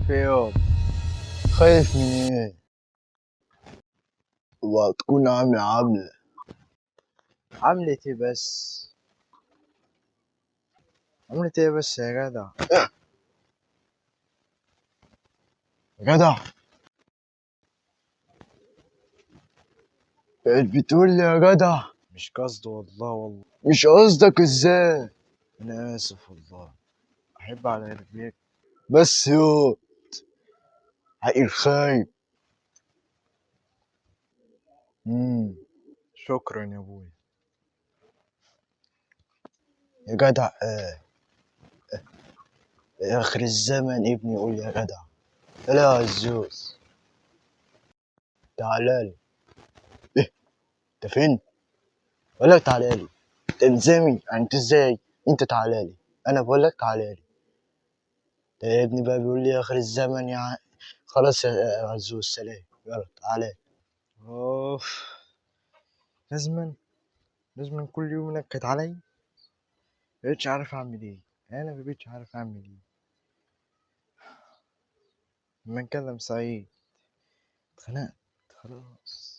في يوم خايف من ايه؟ وتكون عاملة عملتي بس عملتي ايه بس يا جدع؟ جدع. بقيت بتقول لي يا جدع؟ مش قصد والله مش قصدك ازاي؟ انا اسف والله. احب على رجليك. بس يو عقل خايب. شكرا يا ابوي. يا جدع اخر الزمن ابني يقول يا جدع. لا يا عزوز تعالالي. ايه انت فين؟ ولا تعالالي تلزمي انت ازاي؟ انت تعالالي، انا بقول لك تعالالي. ده يا ابني بقى بيقول لي اخر الزمن خلاص يا عزوز سلام، يلا تعالى. اوف. لازما كل يوم نكد علي. مبقتش عارف اعمل ايه. انا مبقتش عارف اعمل ايه. لما نكلم سعيد اتخنقت خلاص.